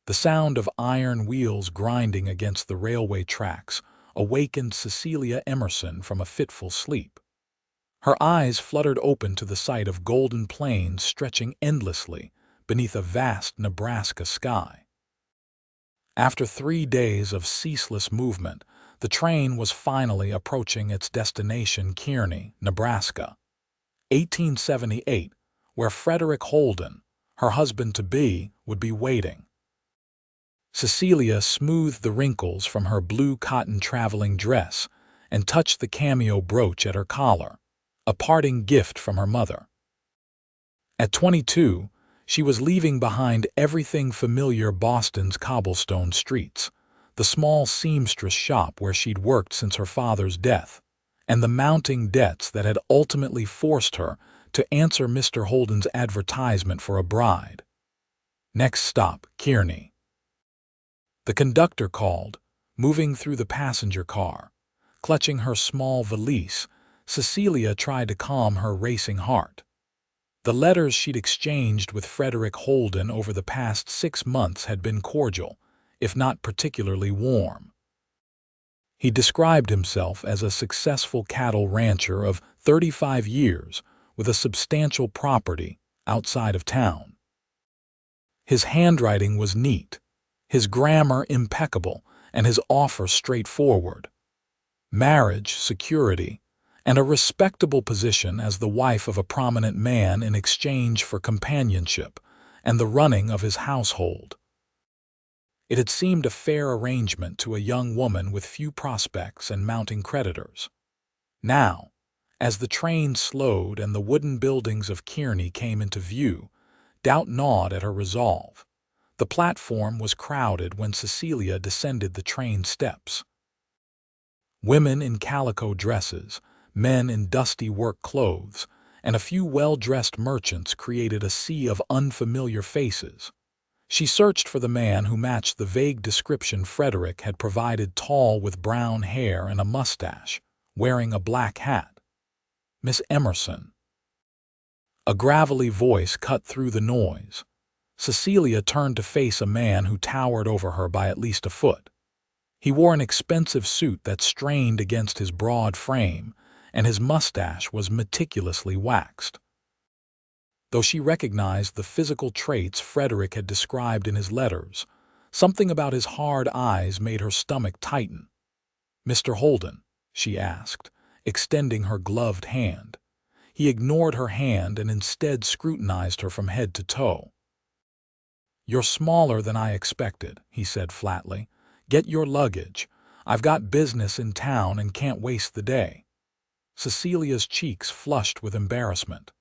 The sound of iron wheels grinding against the railway tracks awakened Cecilia Emerson from a fitful sleep. Her eyes fluttered open to the sight of golden plains stretching endlessly beneath a vast Nebraska sky. After 3 days of ceaseless movement, the train was finally approaching its destination, Kearney, Nebraska, 1878, where Frederick Holden, her husband-to-be, would be waiting. Cecilia smoothed the wrinkles from her blue cotton traveling dress and touched the cameo brooch at her collar, a parting gift from her mother. At 22, she was leaving behind everything familiar Boston's cobblestone streets, the small seamstress shop where she'd worked since her father's death, and the mounting debts that had ultimately forced her to answer Mr. Holden's advertisement for a bride. Next stop, Kearney. The conductor called, moving through the passenger car. Clutching her small valise, Cecilia tried to calm her racing heart. The letters she'd exchanged with Frederick Holden over the past 6 months had been cordial, if not particularly warm. He described himself as a successful cattle rancher of 35 years with a substantial property outside of town. His handwriting was neat, his grammar impeccable, and his offer straightforward. Marriage, security, and a respectable position as the wife of a prominent man in exchange for companionship and the running of his household. It had seemed a fair arrangement to a young woman with few prospects and mounting creditors. Now, as the train slowed and the wooden buildings of Kearney came into view, doubt gnawed at her resolve. The platform was crowded when Cecilia descended the train steps. Women in calico dresses, men in dusty work clothes, and a few well-dressed merchants created a sea of unfamiliar faces. She searched for the man who matched the vague description Frederick had provided, tall with brown hair and a mustache, wearing a black hat. Miss Emerson. A gravelly voice cut through the noise. Cecilia turned to face a man who towered over her by at least a foot. He wore an expensive suit that strained against his broad frame, and his mustache was meticulously waxed. Though she recognized the physical traits Frederick had described in his letters, something about his hard eyes made her stomach tighten. "Mr. Holden?" she asked, extending her gloved hand. He ignored her hand and instead scrutinized her from head to toe. "You're smaller than I expected," he said flatly. "Get your luggage. I've got business in town and can't waste the day." Cecilia's cheeks flushed with embarrassment.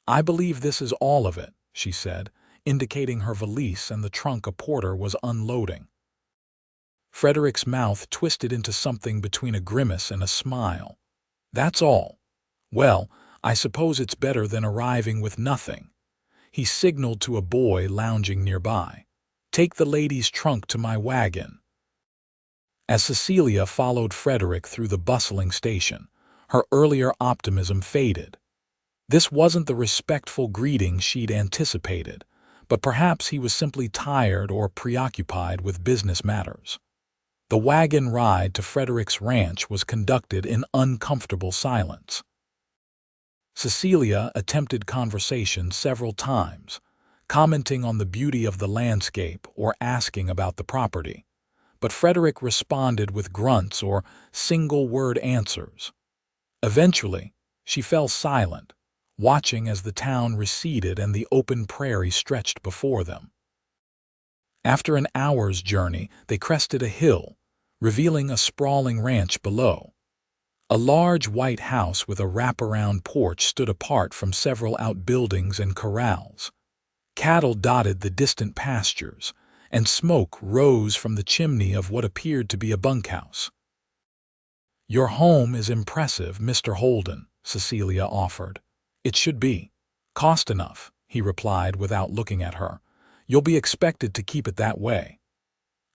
"I believe this is all of it," she said, indicating her valise and the trunk a porter was unloading. Frederick's mouth twisted into something between a grimace and a smile. "That's all? Well, I suppose it's better than arriving with nothing." He signaled to a boy lounging nearby. "Take the lady's trunk to my wagon." As Cecilia followed Frederick through the bustling station, her earlier optimism faded. This wasn't the respectful greeting she'd anticipated, but perhaps he was simply tired or preoccupied with business matters. The wagon ride to Frederick's ranch was conducted in uncomfortable silence. Cecilia attempted conversation several times, commenting on the beauty of the landscape or asking about the property, but Frederick responded with grunts or single-word answers. Eventually, she fell silent, watching as the town receded and the open prairie stretched before them. After an hour's journey, they crested a hill, revealing a sprawling ranch below. A large white house with a wraparound porch stood apart from several outbuildings and corrals. Cattle dotted the distant pastures, and smoke rose from the chimney of what appeared to be a bunkhouse. "Your home is impressive, Mr. Holden," Cecilia offered. "It should be. Cost enough," he replied without looking at her. "You'll be expected to keep it that way."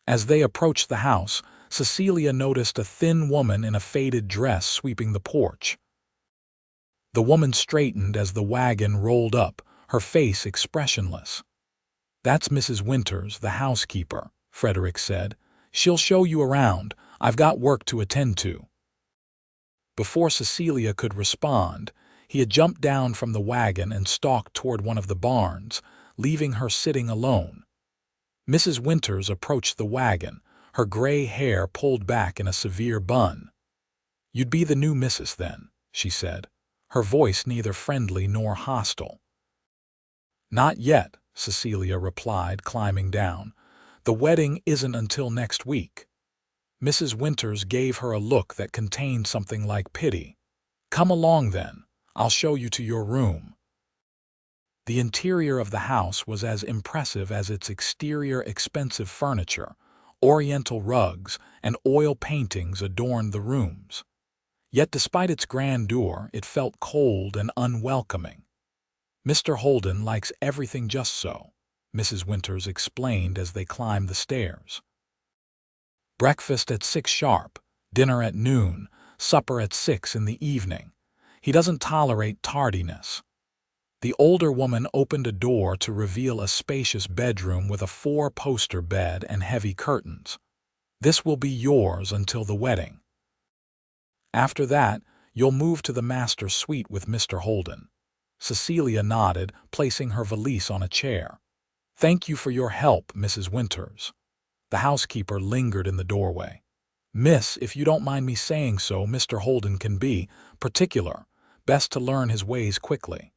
As they approached the house, Cecilia noticed a thin woman in a faded dress sweeping the porch. The woman straightened as the wagon rolled up, her face expressionless. "That's Mrs. Winters, the housekeeper," Frederick said. "She'll show you around. I've got work to attend to." Before Cecilia could respond, he had jumped down from the wagon and stalked toward one of the barns, leaving her sitting alone. Mrs. Winters approached the wagon, her gray hair pulled back in a severe bun. "You'd be the new missus then," she said, her voice neither friendly nor hostile. "Not yet," Cecilia replied, climbing down. "The wedding isn't until next week." Mrs. Winters gave her a look that contained something like pity. "Come along then. I'll show you to your room." The interior of the house was as impressive as its exterior. Expensive furniture, oriental rugs, and oil paintings adorned the rooms. Yet despite its grandeur, it felt cold and unwelcoming. "Mr. Holden likes everything just so," Mrs. Winters explained as they climbed the stairs. "Breakfast at 6 sharp, dinner at noon, supper at 6 in the evening. He doesn't tolerate tardiness." The older woman opened a door to reveal a spacious bedroom with a 4-poster bed and heavy curtains. "This will be yours until the wedding. After that, you'll move to the master suite with Mr. Holden." Cecilia nodded, placing her valise on a chair. "Thank you for your help, Mrs. Winters." The housekeeper lingered in the doorway. "Miss, if you don't mind me saying so, Mr. Holden can be particular. Best to learn his ways quickly."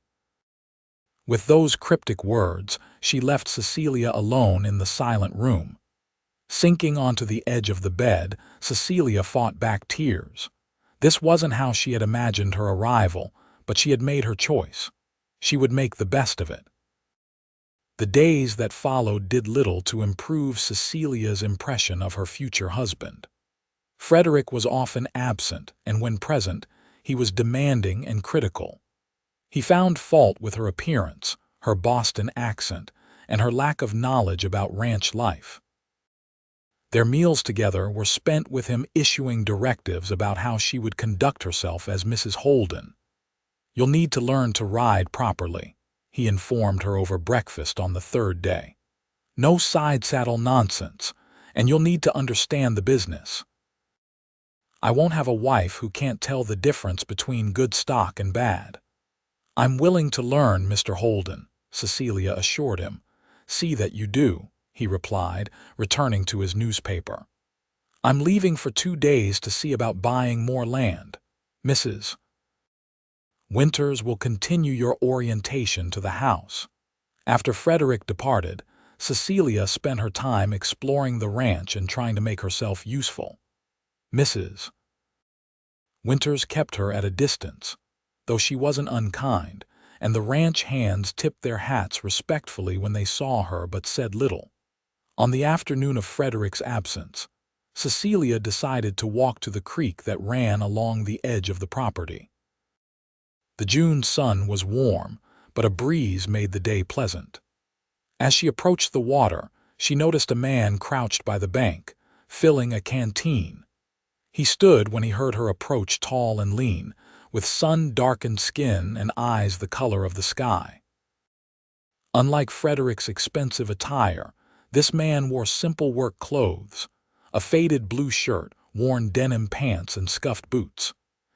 With those cryptic words, she left Cecilia alone in the silent room. Sinking onto the edge of the bed, Cecilia fought back tears. This wasn't how she had imagined her arrival, but she had made her choice. She would make the best of it. The days that followed did little to improve Cecilia's impression of her future husband. Frederick was often absent, and when present, he was demanding and critical. He found fault with her appearance, her Boston accent, and her lack of knowledge about ranch life. Their meals together were spent with him issuing directives about how she would conduct herself as Mrs. Holden. "You'll need to learn to ride properly," he informed her over breakfast on the third day. "No side saddle nonsense, and you'll need to understand the business. I won't have a wife who can't tell the difference between good stock and bad." "I'm willing to learn, Mr. Holden," Cecilia assured him. "See that you do," he replied, returning to his newspaper. "I'm leaving for 2 days to see about buying more land. Mrs. Winters will continue your orientation to the house." After Frederick departed, Cecilia spent her time exploring the ranch and trying to make herself useful. Mrs. Winters kept her at a distance, though she wasn't unkind, and the ranch hands tipped their hats respectfully when they saw her but said little. On the afternoon of Frederick's absence, Cecilia decided to walk to the creek that ran along the edge of the property. The June sun was warm, but a breeze made the day pleasant. As she approached the water, she noticed a man crouched by the bank, filling a canteen. He stood when he heard her approach, tall and lean, with sun-darkened skin and eyes the color of the sky. Unlike Frederick's expensive attire, this man wore simple work clothes, a faded blue shirt, worn denim pants, and scuffed boots.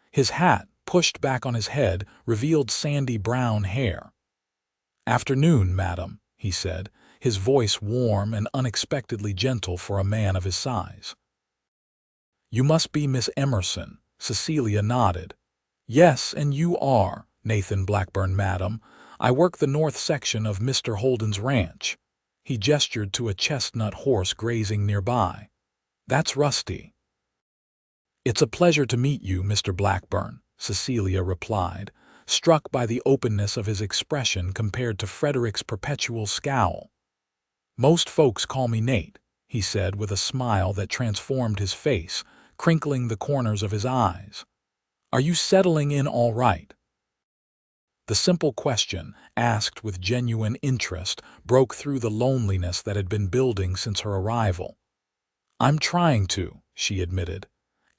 His hat, pushed back on his head, revealed sandy brown hair. "Afternoon, madam," he said, his voice warm and unexpectedly gentle for a man of his size. "You must be Miss Emerson," Cecilia nodded. "Yes, and you are, Nathan Blackburn, madam. I work the north section of Mr. Holden's ranch." He gestured to a chestnut horse grazing nearby. "That's Rusty." "It's a pleasure to meet you, Mr. Blackburn," Cecilia replied, struck by the openness of his expression compared to Frederick's perpetual scowl. "Most folks call me Nate," he said with a smile that transformed his face, crinkling the corners of his eyes. "Are you settling in all right?" The simple question, asked with genuine interest, broke through the loneliness that had been building since her arrival. "I'm trying to," she admitted.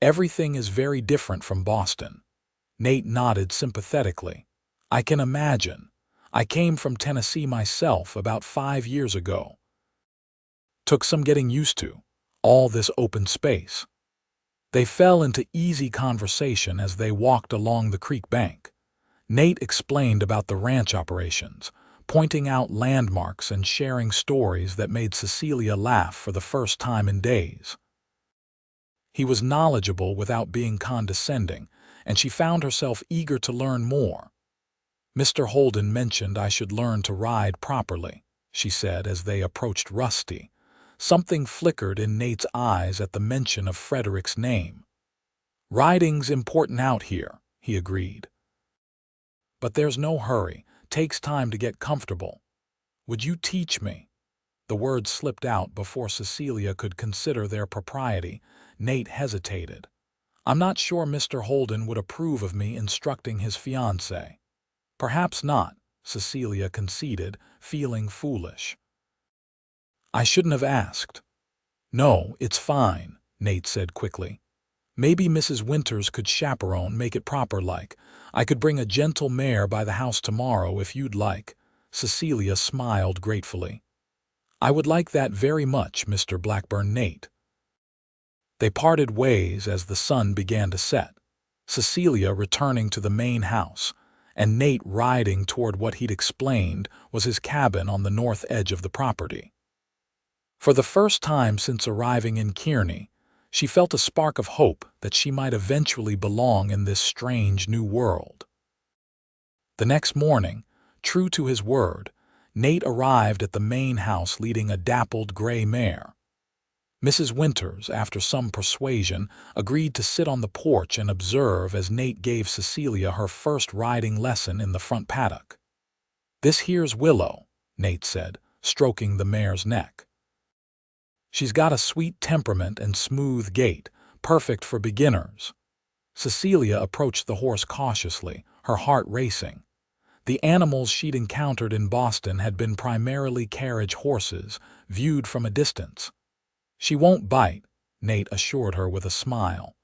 "Everything is very different from Boston." Nate nodded sympathetically. "I can imagine. I came from Tennessee myself about 5 years ago. Took some getting used to, all this open space. They fell into easy conversation as they walked along the creek bank. Nate explained about the ranch operations, pointing out landmarks and sharing stories that made Cecilia laugh for the first time in days. He was knowledgeable without being condescending, and she found herself eager to learn more. "Mr. Holden mentioned I should learn to ride properly," she said as they approached Rusty. Something flickered in Nate's eyes at the mention of Frederick's name. "Riding's important out here," he agreed. "But there's no hurry. Takes time to get comfortable. Would you teach me?" The words slipped out before Cecilia could consider their propriety. Nate hesitated. "I'm not sure Mr. Holden would approve of me instructing his fiancée." "Perhaps not," Cecilia conceded, feeling foolish. "I shouldn't have asked." "No, it's fine," Nate said quickly. "Maybe Mrs. Winters could chaperone, make it proper-like. I could bring a gentle mare by the house tomorrow if you'd like." Cecilia smiled gratefully. "I would like that very much, Mr. Blackburn." Nate. They parted ways as the sun began to set, Cecilia returning to the main house, and Nate riding toward what he'd explained was his cabin on the north edge of the property. For the first time since arriving in Kearney, she felt a spark of hope that she might eventually belong in this strange new world. The next morning, true to his word, Nate arrived at the main house leading a dappled gray mare. Mrs. Winters, after some persuasion, agreed to sit on the porch and observe as Nate gave Cecilia her first riding lesson in the front paddock. "This here's Willow," Nate said, stroking the mare's neck. "She's got a sweet temperament and smooth gait, perfect for beginners." Cecilia approached the horse cautiously, her heart racing. The animals she'd encountered in Boston had been primarily carriage horses, viewed from a distance. "She won't bite," Nate assured her with a smile.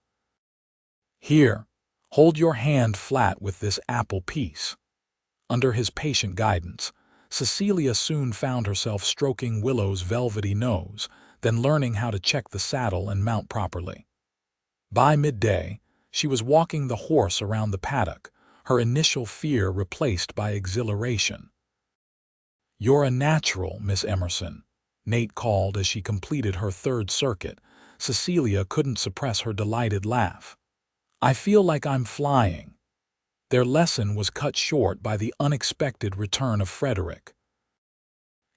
"Here, hold your hand flat with this apple piece." Under his patient guidance, Cecilia soon found herself stroking Willow's velvety nose, then learning how to check the saddle and mount properly. By midday, she was walking the horse around the paddock, her initial fear replaced by exhilaration. "You're a natural, Miss Emerson," Nate called as she completed her third circuit. Cecilia couldn't suppress her delighted laugh. "I feel like I'm flying." Their lesson was cut short by the unexpected return of Frederick.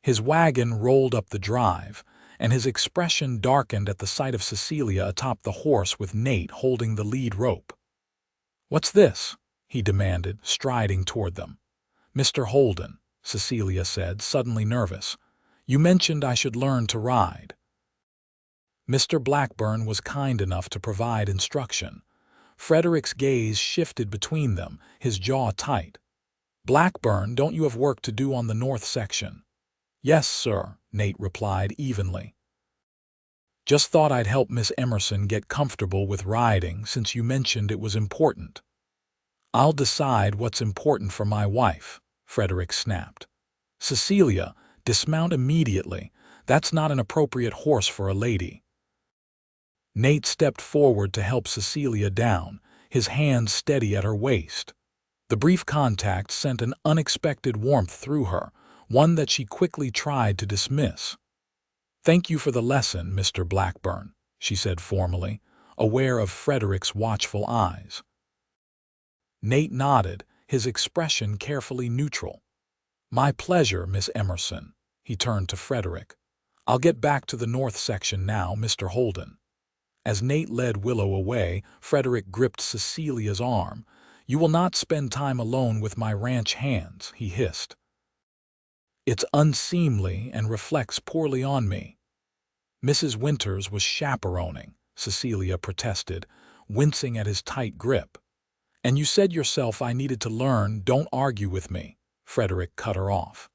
His wagon rolled up the drive, and his expression darkened at the sight of Cecilia atop the horse with Nate holding the lead rope. "What's this?" he demanded, striding toward them. "Mr. Holden," Cecilia said, suddenly nervous. "You mentioned I should learn to ride." Mr. Blackburn was kind enough to provide instruction. Frederick's gaze shifted between them, his jaw tight. "Blackburn, don't you have work to do on the north section?" "Yes, sir," Nate replied evenly. "Just thought I'd help Miss Emerson get comfortable with riding since you mentioned it was important." "I'll decide what's important for my wife," Frederick snapped. "Cecilia, dismount immediately. That's not an appropriate horse for a lady." Nate stepped forward to help Cecilia down, his hands steady at her waist. The brief contact sent an unexpected warmth through her, one that she quickly tried to dismiss. "Thank you for the lesson, Mr. Blackburn," she said formally, aware of Frederick's watchful eyes. Nate nodded, his expression carefully neutral. "My pleasure, Miss Emerson." He turned to Frederick. "I'll get back to the north section now, Mr. Holden." As Nate led Willow away, Frederick gripped Cecilia's arm. "You will not spend time alone with my ranch hands," he hissed. "It's unseemly and reflects poorly on me." "Mrs. Winters was chaperoning," Cecilia protested, wincing at his tight grip. "And you said yourself I needed to learn. Don't argue with me," Frederick cut her off.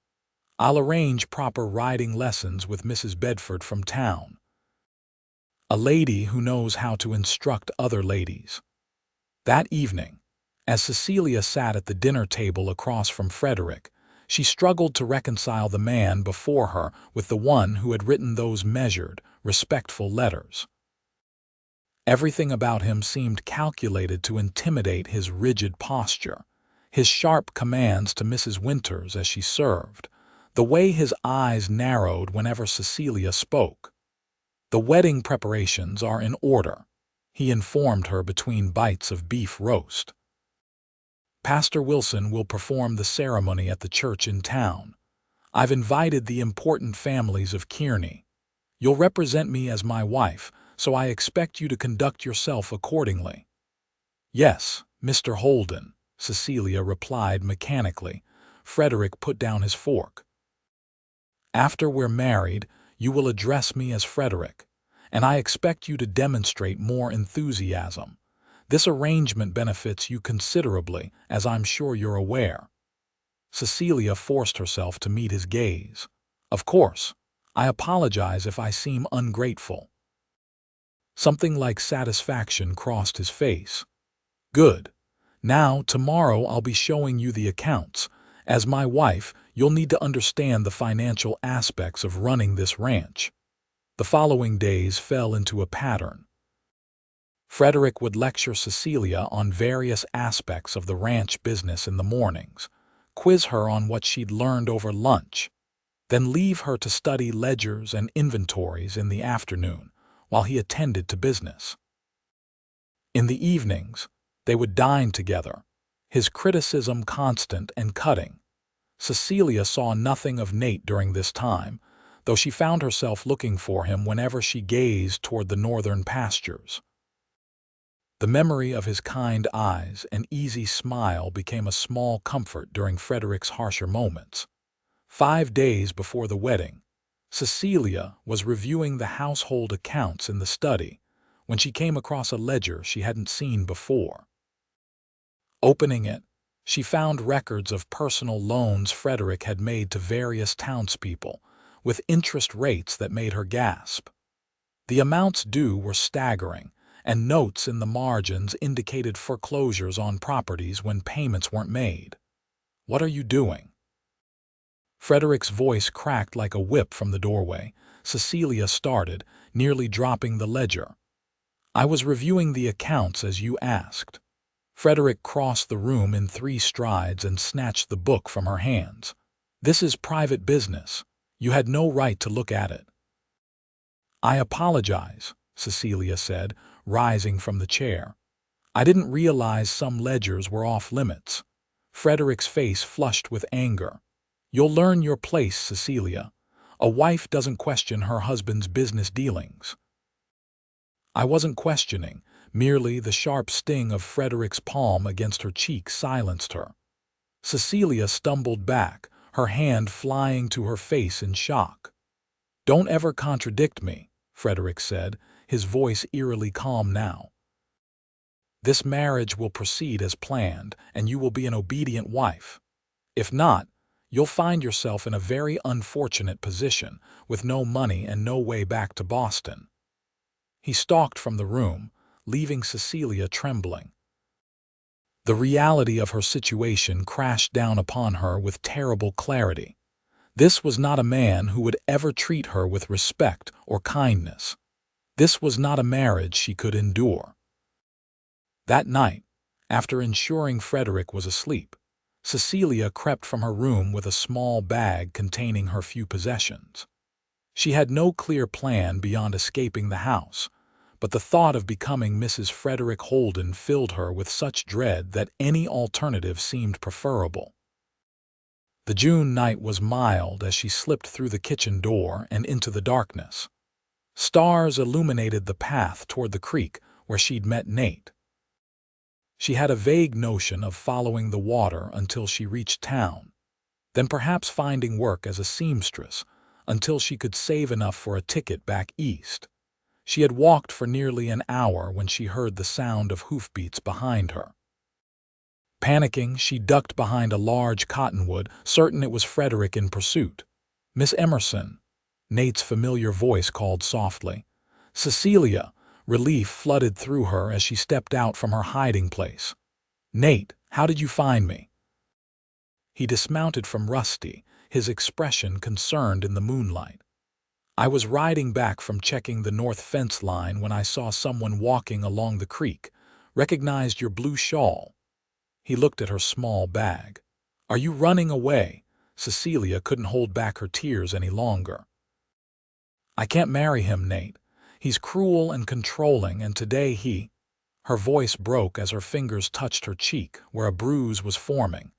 "I'll arrange proper riding lessons with Mrs. Bedford from town. A lady who knows how to instruct other ladies." That evening, as Cecilia sat at the dinner table across from Frederick, She struggled to reconcile the man before her with the one who had written those measured, respectful letters. Everything about him seemed calculated to intimidate: his rigid posture, his sharp commands to Mrs. Winters as she served, the way his eyes narrowed whenever Cecilia spoke. "The wedding preparations are in order," he informed her between bites of beef roast. "Pastor Wilson will perform the ceremony at the church in town. I've invited the important families of Kearney. You'll represent me as my wife, so I expect you to conduct yourself accordingly." "Yes, Mr. Holden," Cecilia replied mechanically. Frederick put down his fork. "After we're married, you will address me as Frederick, and I expect you to demonstrate more enthusiasm. This arrangement benefits you considerably, as I'm sure you're aware." Cecilia forced herself to meet his gaze. "Of course. I apologize if I seem ungrateful." Something like satisfaction crossed his face. "Good. Now, tomorrow I'll be showing you the accounts. As my wife, you'll need to understand the financial aspects of running this ranch." The following days fell into a pattern. Frederick would lecture Cecilia on various aspects of the ranch business in the mornings, quiz her on what she'd learned over lunch, then leave her to study ledgers and inventories in the afternoon while he attended to business. In the evenings, they would dine together, his criticism constant and cutting. Cecilia saw nothing of Nate during this time, though she found herself looking for him whenever she gazed toward the northern pastures. The memory of his kind eyes and easy smile became a small comfort during Frederick's harsher moments. 5 days before the wedding, Cecilia was reviewing the household accounts in the study when she came across a ledger she hadn't seen before. Opening it, she found records of personal loans Frederick had made to various townspeople, with interest rates that made her gasp. The amounts due were staggering, and notes in the margins indicated foreclosures on properties when payments weren't made. "What are you doing?" Frederick's voice cracked like a whip from the doorway. Cecilia started, nearly dropping the ledger. "I was reviewing the accounts as you asked." Frederick crossed the room in 3 strides and snatched the book from her hands. "This is private business. You had no right to look at it." "I apologize," Cecilia said, rising from the chair. "I didn't realize some ledgers were off limits." Frederick's face flushed with anger. "You'll learn your place, Cecilia. A wife doesn't question her husband's business dealings." "I wasn't questioning. Merely the sharp sting of Frederick's palm against her cheek silenced her." Cecilia stumbled back, her hand flying to her face in shock. "Don't ever contradict me," Frederick said, his voice eerily calm now. "This marriage will proceed as planned, and you will be an obedient wife. If not, you'll find yourself in a very unfortunate position, with no money and no way back to Boston." He stalked from the room, leaving Cecilia trembling. The reality of her situation crashed down upon her with terrible clarity. This was not a man who would ever treat her with respect or kindness. This was not a marriage she could endure. That night, after ensuring Frederick was asleep, Cecilia crept from her room with a small bag containing her few possessions. She had no clear plan beyond escaping the house, but the thought of becoming Mrs. Frederick Holden filled her with such dread that any alternative seemed preferable. The June night was mild as she slipped through the kitchen door and into the darkness. Stars illuminated the path toward the creek where she'd met Nate. She had a vague notion of following the water until she reached town, then perhaps finding work as a seamstress until she could save enough for a ticket back east. She had walked for nearly an hour when she heard the sound of hoofbeats behind her. Panicking, she ducked behind a large cottonwood, certain it was Frederick in pursuit. "Miss Emerson," Nate's familiar voice called softly. "Cecilia," relief flooded through her as she stepped out from her hiding place. "Nate, how did you find me?" He dismounted from Rusty, his expression concerned in the moonlight. "I was riding back from checking the north fence line when I saw someone walking along the creek. Recognized your blue shawl." He looked at her small bag. "Are you running away?" Cecilia couldn't hold back her tears any longer. "I can't marry him, Nate. He's cruel and controlling, and today he—" Her voice broke as her fingers touched her cheek, where a bruise was forming.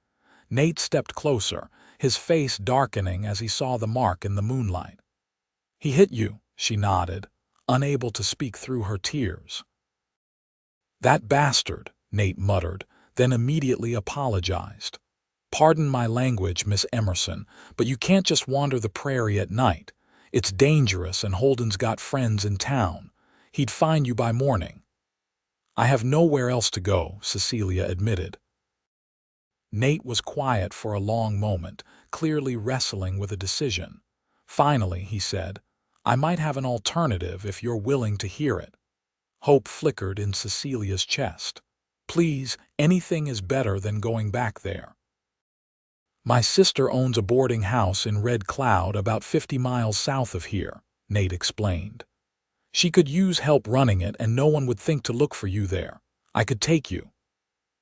Nate stepped closer, his face darkening as he saw the mark in the moonlight. "He hit you," she nodded, unable to speak through her tears. "That bastard," Nate muttered, then immediately apologized. "Pardon my language, Miss Emerson, but you can't just wander the prairie at night. It's dangerous, and Holden's got friends in town. He'd find you by morning." "I have nowhere else to go," Cecilia admitted. Nate was quiet for a long moment, clearly wrestling with a decision. Finally, he said, "I might have an alternative if you're willing to hear it." Hope flickered in Cecilia's chest. "Please, anything is better than going back there." "My sister owns a boarding house in Red Cloud about 50 miles south of here," Nate explained. "She could use help running it, and no one would think to look for you there. I could take you."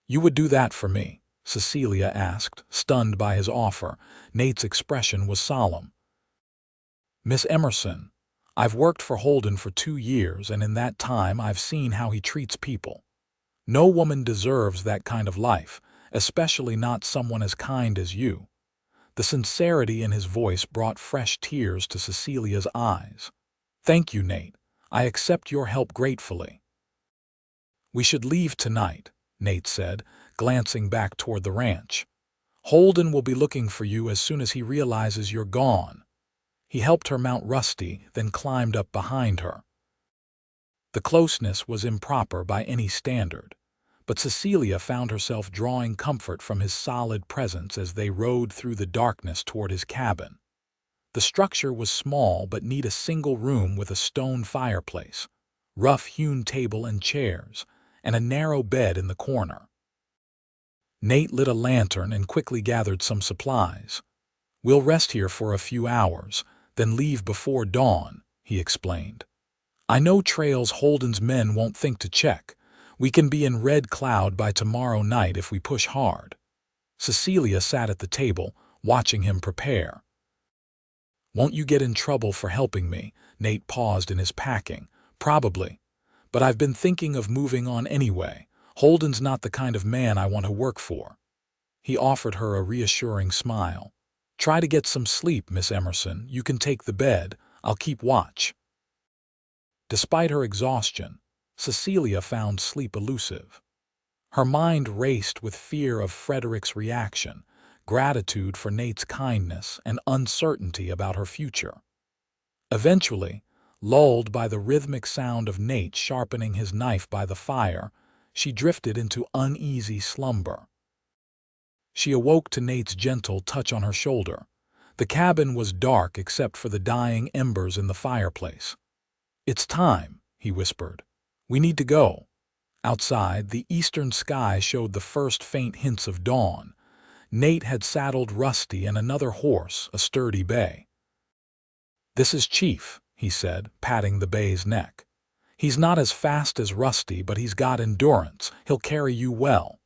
"You would do that for me?" Cecilia asked, stunned by his offer. Nate's expression was solemn. "Miss Emerson, I've worked for Holden for 2 years, and in that time I've seen how he treats people. No woman deserves that kind of life, especially not someone as kind as you." The sincerity in his voice brought fresh tears to Cecilia's eyes. "Thank you, Nate. I accept your help gratefully." "We should leave tonight," Nate said, glancing back toward the ranch. "Holden will be looking for you as soon as he realizes you're gone." He helped her mount Rusty, then climbed up behind her. The closeness was improper by any standard, but Cecilia found herself drawing comfort from his solid presence as they rode through the darkness toward his cabin. The structure was small but neat, a single room with a stone fireplace, rough-hewn table and chairs, and a narrow bed in the corner. Nate lit a lantern and quickly gathered some supplies. "We'll rest here for a few hours, then leave before dawn," he explained. "I know trails Holden's men won't think to check. We can be in Red Cloud by tomorrow night if we push hard." Cecilia sat at the table, watching him prepare. "Won't you get in trouble for helping me?" Nate paused in his packing. "Probably. But I've been thinking of moving on anyway. Holden's not the kind of man I want to work for." He offered her a reassuring smile. "Try to get some sleep, Miss Emerson. You can take the bed. I'll keep watch." Despite her exhaustion, Cecilia found sleep elusive. Her mind raced with fear of Frederick's reaction, gratitude for Nate's kindness, and uncertainty about her future. Eventually, lulled by the rhythmic sound of Nate sharpening his knife by the fire, she drifted into uneasy slumber. She awoke to Nate's gentle touch on her shoulder. The cabin was dark except for the dying embers in the fireplace. "It's time," he whispered. "We need to go." Outside, the eastern sky showed the first faint hints of dawn. Nate had saddled Rusty and another horse, a sturdy bay. "This is Chief," he said, patting the bay's neck. "He's not as fast as Rusty, but he's got endurance. He'll carry you well."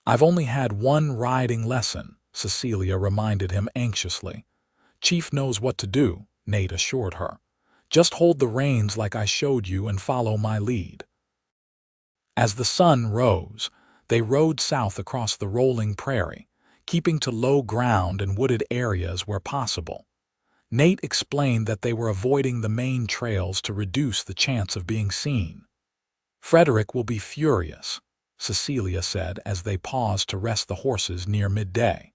"I've only had one riding lesson," Cecilia reminded him anxiously. "Chief knows what to do," Nate assured her. "Just hold the reins like I showed you and follow my lead." As the sun rose, they rode south across the rolling prairie, keeping to low ground and wooded areas where possible. Nate explained that they were avoiding the main trails to reduce the chance of being seen. "Frederick will be furious," Cecilia said as they paused to rest the horses near midday.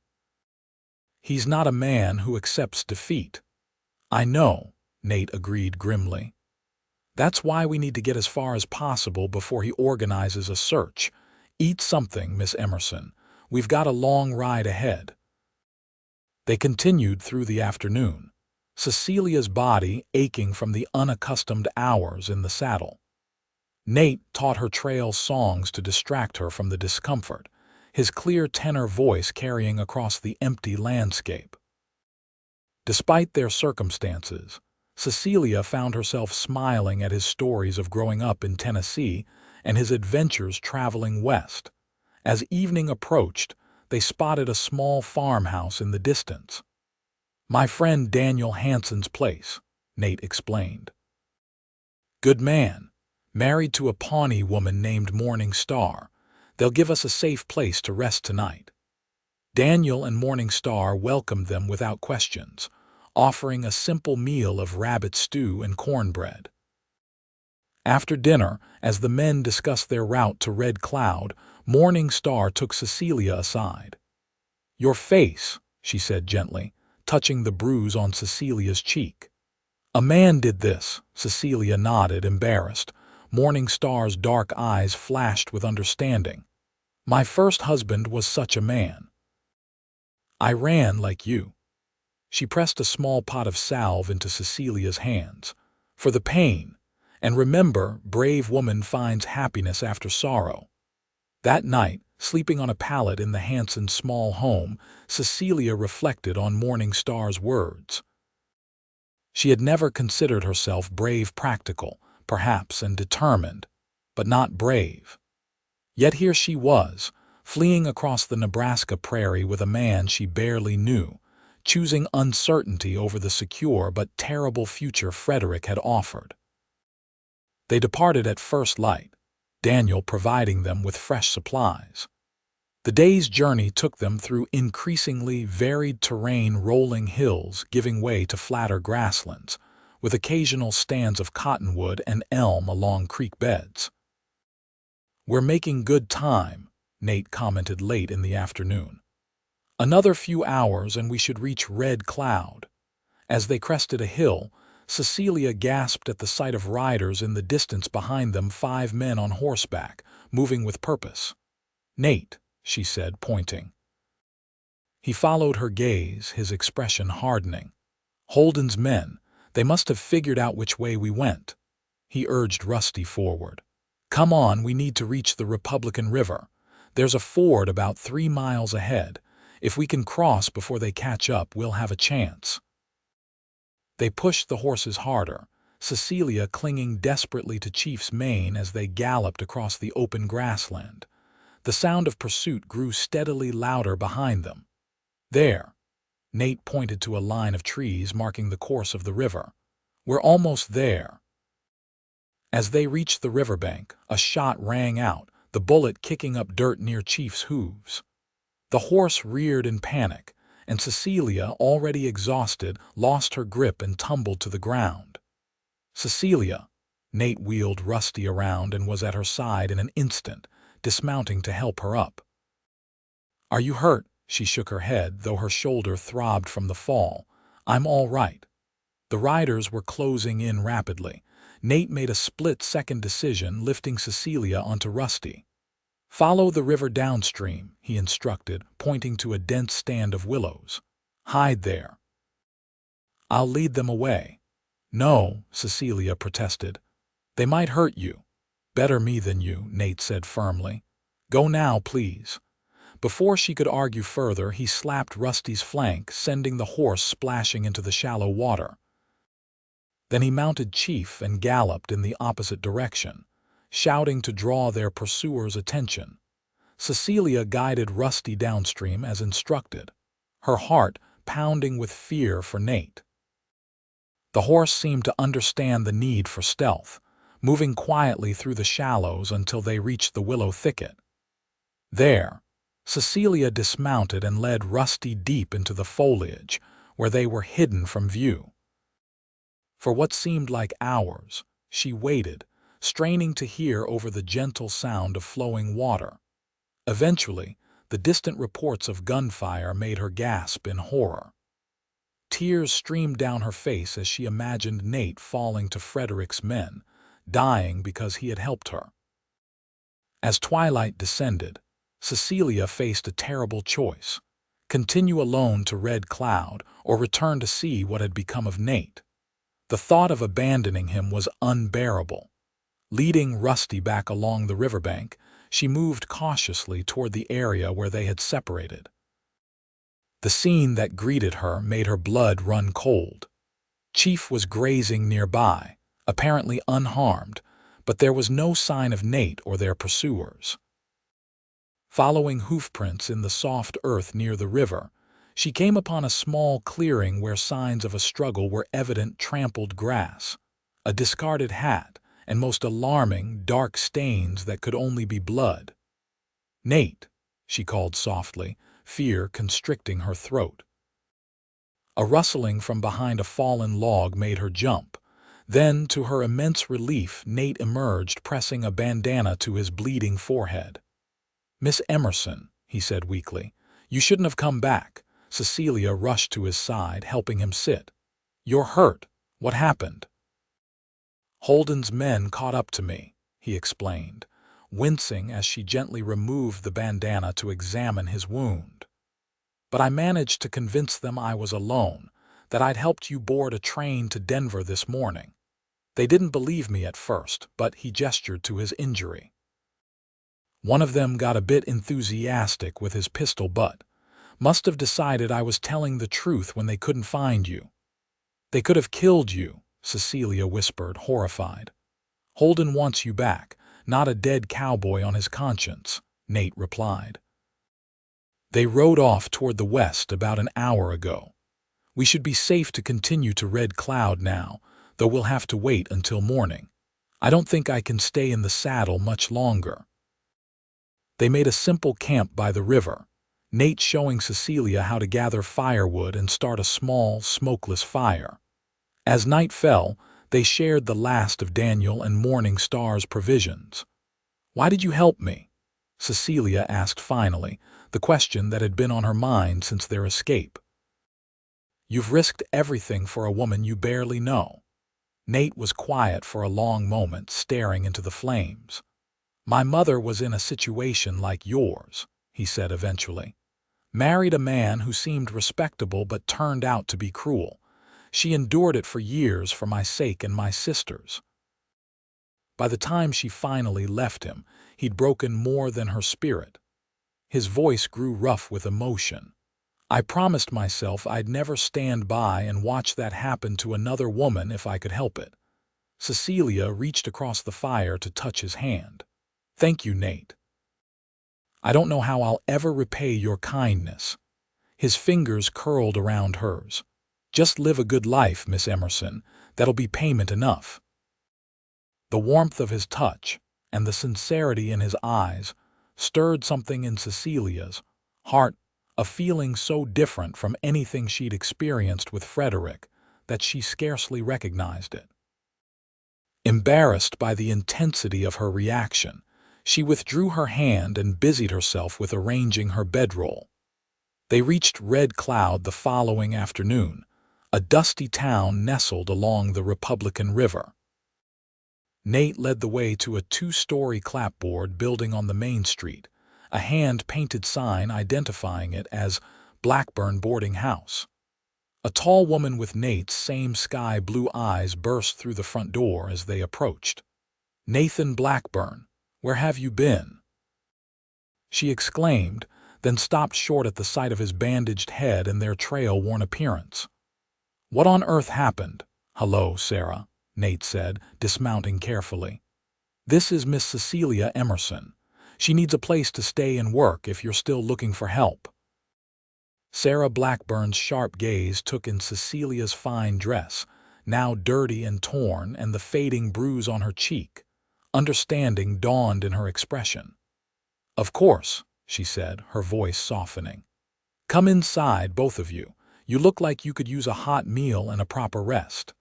"He's not a man who accepts defeat." "I know," Nate agreed grimly. "That's why we need to get as far as possible before he organizes a search. Eat something, Miss Emerson. We've got a long ride ahead." They continued through the afternoon, Cecilia's body aching from the unaccustomed hours in the saddle. Nate taught her trail songs to distract her from the discomfort, his clear tenor voice carrying across the empty landscape. Despite their circumstances, Cecilia found herself smiling at his stories of growing up in Tennessee and his adventures traveling west. As evening approached, they spotted a small farmhouse in the distance. "My friend Daniel Hanson's place," Nate explained. "Good man. Married to a Pawnee woman named Morning Star. They'll give us a safe place to rest tonight." Daniel and Morning Star welcomed them without questions, offering a simple meal of rabbit stew and cornbread. After dinner, as the men discussed their route to Red Cloud, Morning Star took Cecilia aside. "Your face," she said gently, touching the bruise on Cecilia's cheek. "A man did this," Cecilia nodded, embarrassed. Morning Star's dark eyes flashed with understanding. "My first husband was such a man. I ran like you." She pressed a small pot of salve into Cecilia's hands. "For the pain. And remember, brave woman finds happiness after sorrow." That night, sleeping on a pallet in the Hansons' small home, Cecilia reflected on Morning Star's words. She had never considered herself brave, practical, perhaps, and determined, but not brave. Yet here she was, fleeing across the Nebraska prairie with a man she barely knew, choosing uncertainty over the secure but terrible future Frederick had offered. They departed at first light, Daniel providing them with fresh supplies. The day's journey took them through increasingly varied terrain, rolling hills giving way to flatter grasslands, with occasional stands of cottonwood and elm along creek beds. "We're making good time," Nate commented late in the afternoon. "Another few hours and we should reach Red Cloud." As they crested a hill, Cecilia gasped at the sight of riders in the distance behind them, 5 men on horseback, moving with purpose. "Nate," she said, pointing. He followed her gaze, his expression hardening. "Holden's men. They must have figured out which way we went." He urged Rusty forward. "Come on, we need to reach the Republican River. There's a ford about 3 miles ahead. If we can cross before they catch up, we'll have a chance." They pushed the horses harder, Cecilia clinging desperately to Chief's mane as they galloped across the open grassland. The sound of pursuit grew steadily louder behind them. "There," Nate pointed to a line of trees marking the course of the river. "We're almost there." As they reached the riverbank, a shot rang out, the bullet kicking up dirt near Chief's hooves. The horse reared in panic, and Cecilia, already exhausted, lost her grip and tumbled to the ground. "Cecilia!" Nate wheeled Rusty around and was at her side in an instant, dismounting to help her up. "Are you hurt?" She shook her head, though her shoulder throbbed from the fall. "I'm all right." The riders were closing in rapidly. Nate made a split-second decision, lifting Cecilia onto Rusty. "Follow the river downstream," he instructed, pointing to a dense stand of willows. "Hide there. I'll lead them away." "No," Cecilia protested. "They might hurt you." "Better me than you," Nate said firmly. "Go now, please." Before she could argue further, he slapped Rusty's flank, sending the horse splashing into the shallow water. Then he mounted Chief and galloped in the opposite direction, shouting to draw their pursuers' attention. Cecilia guided Rusty downstream as instructed, her heart pounding with fear for Nate. The horse seemed to understand the need for stealth, moving quietly through the shallows until they reached the willow thicket. There, Cecilia dismounted and led Rusty deep into the foliage, where they were hidden from view. For what seemed like hours, she waited, straining to hear over the gentle sound of flowing water. Eventually, the distant reports of gunfire made her gasp in horror. Tears streamed down her face as she imagined Nate falling to Frederick's men, dying because he had helped her. As twilight descended, Cecilia faced a terrible choice: continue alone to Red Cloud or return to see what had become of Nate. The thought of abandoning him was unbearable. Leading Rusty back along the riverbank, She moved cautiously toward the area where they had separated. The scene that greeted her made her blood run cold. Chief was grazing nearby, apparently unharmed, but there was no sign of Nate or their pursuers. Following hoofprints in the soft earth near the river, she came upon a small clearing where signs of a struggle were evident: trampled grass, a discarded hat, and most alarming, dark stains that could only be blood. "Nate," she called softly, fear constricting her throat. A rustling from behind a fallen log made her jump. Then, to her immense relief, Nate emerged, pressing a bandana to his bleeding forehead. "Miss Emerson," he said weakly, "you shouldn't have come back." Cecilia rushed to his side, helping him sit. "You're hurt. What happened?" "Holden's men caught up to me," he explained, wincing as she gently removed the bandana to examine his wound. "But I managed to convince them I was alone, that I'd helped you board a train to Denver this morning. They didn't believe me at first, but," he gestured to his injury. "One of them got a bit enthusiastic with his pistol butt. Must have decided I was telling the truth when they couldn't find you." "They could have killed you," Cecilia whispered, horrified. "Holden wants you back, not a dead cowboy on his conscience," Nate replied. "They rode off toward the west about an hour ago. We should be safe to continue to Red Cloud now, though we'll have to wait until morning. I don't think I can stay in the saddle much longer." They made a simple camp by the river, Nate showing Cecilia how to gather firewood and start a small, smokeless fire. As night fell, they shared the last of Daniel and Morning Star's provisions. "Why did you help me?" Cecilia asked finally, the question that had been on her mind since their escape. "You've risked everything for a woman you barely know." Nate was quiet for a long moment, staring into the flames. "My mother was in a situation like yours," he said eventually. "Married a man who seemed respectable but turned out to be cruel. She endured it for years for my sake and my sister's. By the time she finally left him, he'd broken more than her spirit." His voice grew rough with emotion. "I promised myself I'd never stand by and watch that happen to another woman if I could help it." Cecilia reached across the fire to touch his hand. "Thank you, Nate. I don't know how I'll ever repay your kindness." His fingers curled around hers. "Just live a good life, Miss Emerson. That'll be payment enough." The warmth of his touch and the sincerity in his eyes stirred something in Cecilia's heart, a feeling so different from anything she'd experienced with Frederick that she scarcely recognized it. Embarrassed by the intensity of her reaction, she withdrew her hand and busied herself with arranging her bedroll. They reached Red Cloud the following afternoon, a dusty town nestled along the Republican River. Nate led the way to a 2-story clapboard building on the main street, a hand-painted sign identifying it as Blackburn Boarding House. A tall woman with Nate's same sky-blue eyes burst through the front door as they approached. "Nathan Blackburn, where have you been?" she exclaimed, then stopped short at the sight of his bandaged head and their trail-worn appearance. "What on earth happened?" "Hello, Sarah," Nate said, dismounting carefully. "This is Miss Cecilia Emerson. She needs a place to stay and work if you're still looking for help." Sarah Blackburn's sharp gaze took in Cecilia's fine dress, now dirty and torn, and the fading bruise on her cheek. Understanding dawned in her expression. "Of course," she said, her voice softening. "Come inside, both of you. You look like you could use a hot meal and a proper rest."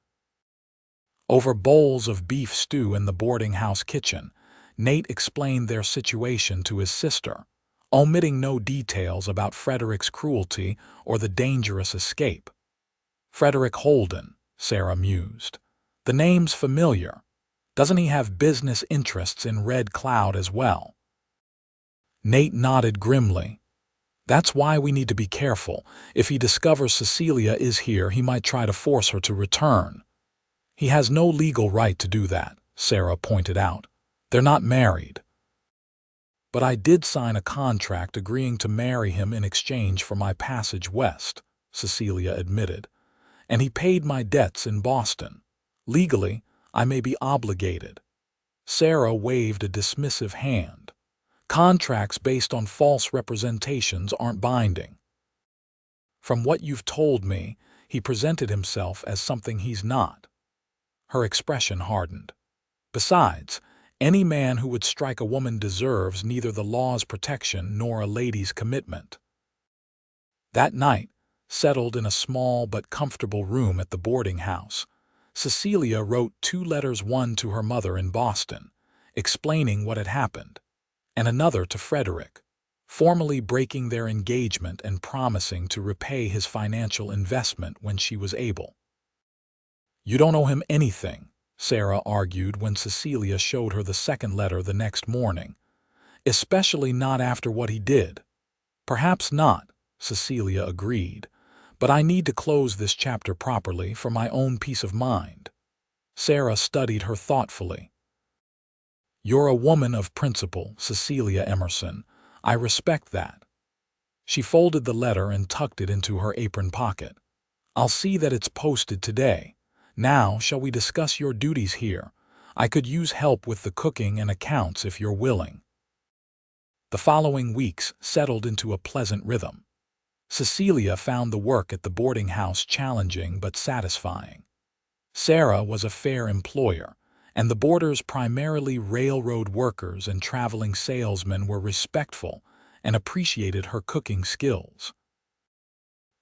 Over bowls of beef stew in the boarding house kitchen, Nate explained their situation to his sister, omitting no details about Frederick's cruelty or the dangerous escape. "Frederick Holden," Sarah mused. "The name's familiar. Doesn't he have business interests in Red Cloud as well?" Nate nodded grimly. "That's why we need to be careful. If he discovers Cecilia is here, he might try to force her to return." "He has no legal right to do that," Sarah pointed out. "They're not married." but I did sign a contract agreeing to marry him in exchange for my passage west, Cecilia admitted. And he paid my debts in Boston. Legally, I may be obligated. Sarah waved a dismissive hand. Contracts based on false representations aren't binding. From what you've told me, he presented himself as something he's not. Her expression hardened. Besides, any man who would strike a woman deserves neither the law's protection nor a lady's commitment. That night, settled in a small but comfortable room at the boarding house, Cecilia wrote 2 letters, one to her mother in Boston, explaining what had happened, and another to Frederick, formally breaking their engagement and promising to repay his financial investment when she was able. "You don't owe him anything," Sarah argued when Cecilia showed her the second letter the next morning, "especially not after what he did." "Perhaps not," Cecilia agreed, "but I need to close this chapter properly for my own peace of mind." Sarah studied her thoughtfully. "You're a woman of principle, Cecilia Emerson. I respect that." She folded the letter and tucked it into her apron pocket. "I'll see that it's posted today. Now, shall we discuss your duties here? I could use help with the cooking and accounts if you're willing." The following weeks settled into a pleasant rhythm. Cecilia found the work at the boarding house challenging but satisfying. Sarah was a fair employer, and the boarders, primarily railroad workers and traveling salesmen, were respectful and appreciated her cooking skills.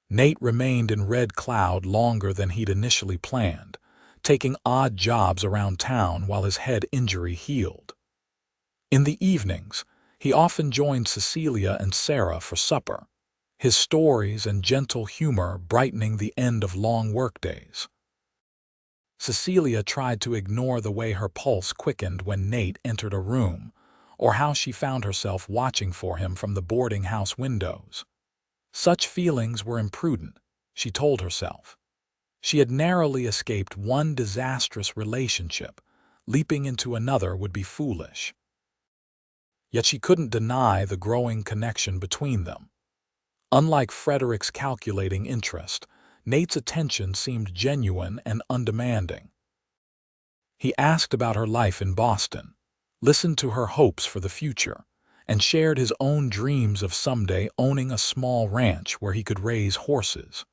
Nate remained in Red Cloud longer than he'd initially planned, taking odd jobs around town while his head injury healed. In the evenings, he often joined Cecilia and Sarah for supper, his stories and gentle humor brightening the end of long workdays. Cecilia tried to ignore the way her pulse quickened when Nate entered a room, or how she found herself watching for him from the boarding house windows. Such feelings were imprudent, she told herself. She had narrowly escaped one disastrous relationship. Leaping into another would be foolish. Yet she couldn't deny the growing connection between them. Unlike Frederick's calculating interest, Nate's attention seemed genuine and undemanding. He asked about her life in Boston, listened to her hopes for the future, and shared his own dreams of someday owning a small ranch where he could raise horses.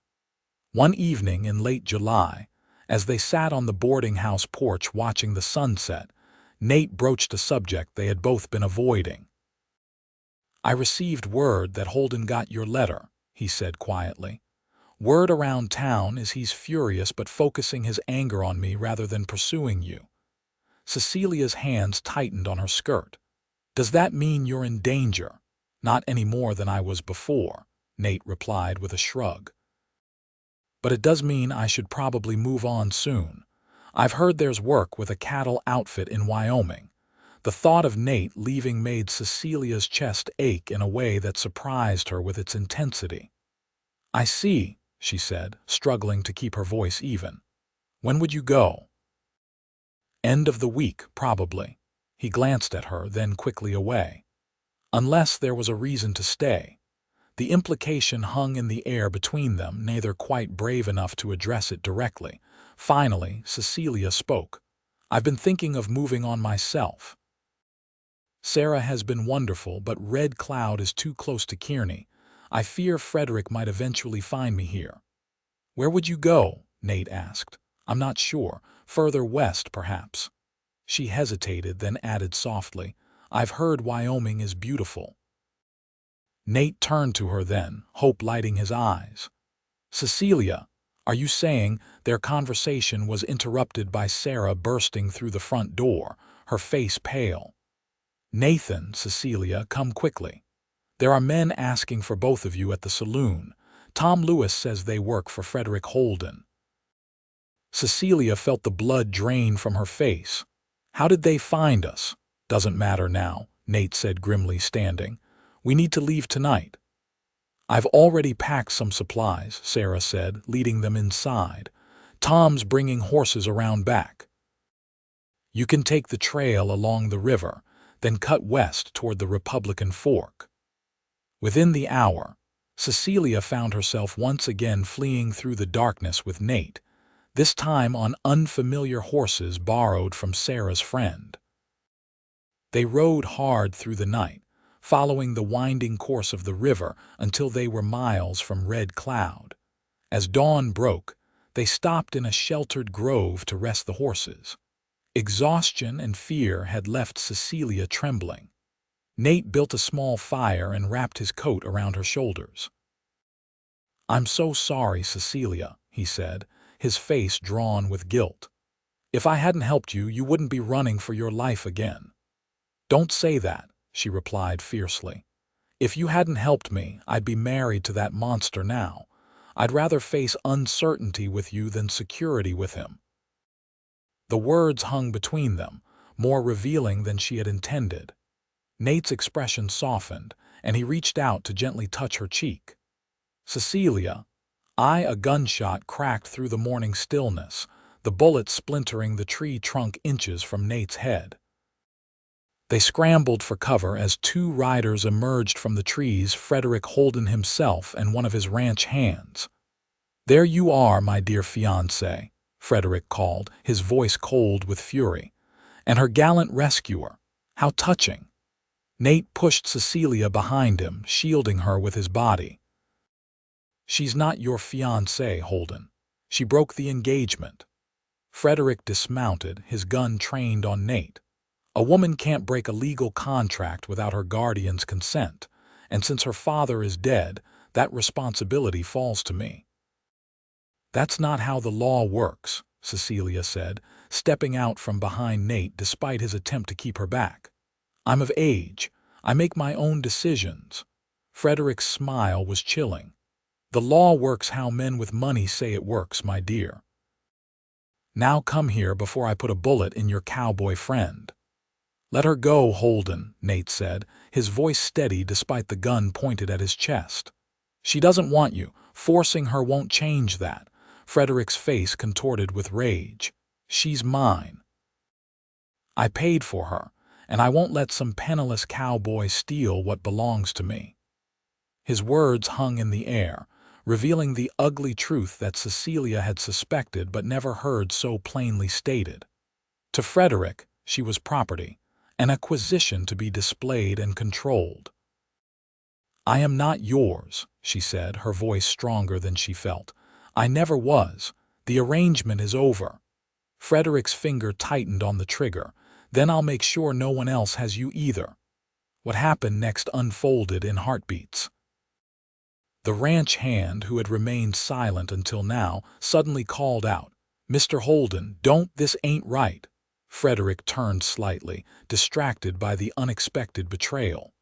One evening in late July, as they sat on the boarding house porch watching the sunset, Nate broached a subject they had both been avoiding. "I received word that Holden got your letter," he said quietly. "Word around town is he's furious but focusing his anger on me rather than pursuing you." Cecilia's hands tightened on her skirt. "Does that mean you're in danger?" "Not any more than I was before," Nate replied with a shrug. "But it does mean I should probably move on soon. I've heard there's work with a cattle outfit in Wyoming." The thought of Nate leaving made Cecilia's chest ache in a way that surprised her with its intensity. "I see," she said, struggling to keep her voice even. "When would you go?" "End of the week, probably." He glanced at her, then quickly away. "Unless there was a reason to stay." The implication hung in the air between them, neither quite brave enough to address it directly. Finally, Cecilia spoke. "I've been thinking of moving on myself. Sarah has been wonderful, but Red Cloud is too close to Kearney. I fear Frederick might eventually find me here." "Where would you go?" Nate asked. "I'm not sure. Further west, perhaps." She hesitated, then added softly, "I've heard Wyoming is beautiful." Nate turned to her then, hope lighting his eyes. "Cecilia, are you saying—" Their conversation was interrupted by Sarah bursting through the front door, her face pale. "Nathan, Cecilia, come quickly. There are men asking for both of you at the saloon. Tom Lewis says they work for Frederick Holden." Cecilia felt the blood drain from her face. "How did they find us?" "Doesn't matter now," Nate said grimly, standing. "We need to leave tonight." "I've already packed some supplies," Sarah said, leading them inside. "Tom's bringing horses around back. You can take the trail along the river. then cut west toward the Republican Fork. Within the hour, Cecilia found herself once again fleeing through the darkness with Nate, this time on unfamiliar horses borrowed from Sarah's friend. They rode hard through the night, following the winding course of the river until they were miles from Red Cloud. As dawn broke, they stopped in a sheltered grove to rest the horses. Exhaustion and fear had left Cecilia trembling. Nate built a small fire and wrapped his coat around her shoulders. "I'm so sorry, Cecilia," he said, his face drawn with guilt. "If I hadn't helped you, you wouldn't be running for your life again." "Don't say that," she replied fiercely. "If you hadn't helped me, I'd be married to that monster now. I'd rather face uncertainty with you than security with him." The words hung between them, more revealing than she had intended. Nate's expression softened, and he reached out to gently touch her cheek. "Cecilia," a gunshot cracked through the morning stillness, the bullet splintering the tree trunk inches from Nate's head. They scrambled for cover as two riders emerged from the trees, Frederick Holden himself and one of his ranch hands. "There you are, my dear fiancé," Frederick called, his voice cold with fury. "And her gallant rescuer. How touching." Nate pushed Cecilia behind him, shielding her with his body. "She's not your fiancé, Holden. She broke the engagement." Frederick dismounted, his gun trained on Nate. "A woman can't break a legal contract without her guardian's consent, and since her father is dead, that responsibility falls to me." "That's not how the law works," Cecilia said, stepping out from behind Nate despite his attempt to keep her back. "I'm of age. I make my own decisions." Frederick's smile was chilling. "The law works how men with money say it works, my dear. Now come here before I put a bullet in your cowboy friend." "Let her go, Holden," Nate said, his voice steady despite the gun pointed at his chest. "She doesn't want you. Forcing her won't change that." Frederick's face contorted with rage. "She's mine. I paid for her, and I won't let some penniless cowboy steal what belongs to me." His words hung in the air, revealing the ugly truth that Cecilia had suspected but never heard so plainly stated. To Frederick, she was property, an acquisition to be displayed and controlled. "I am not yours," she said, her voice stronger than she felt. "I never was. The arrangement is over." Frederick's finger tightened on the trigger. "Then I'll make sure no one else has you either." What happened next unfolded in heartbeats. The ranch hand, who had remained silent until now, suddenly called out, "Mr. Holden, don't, this ain't right." Frederick turned slightly, distracted by the unexpected betrayal.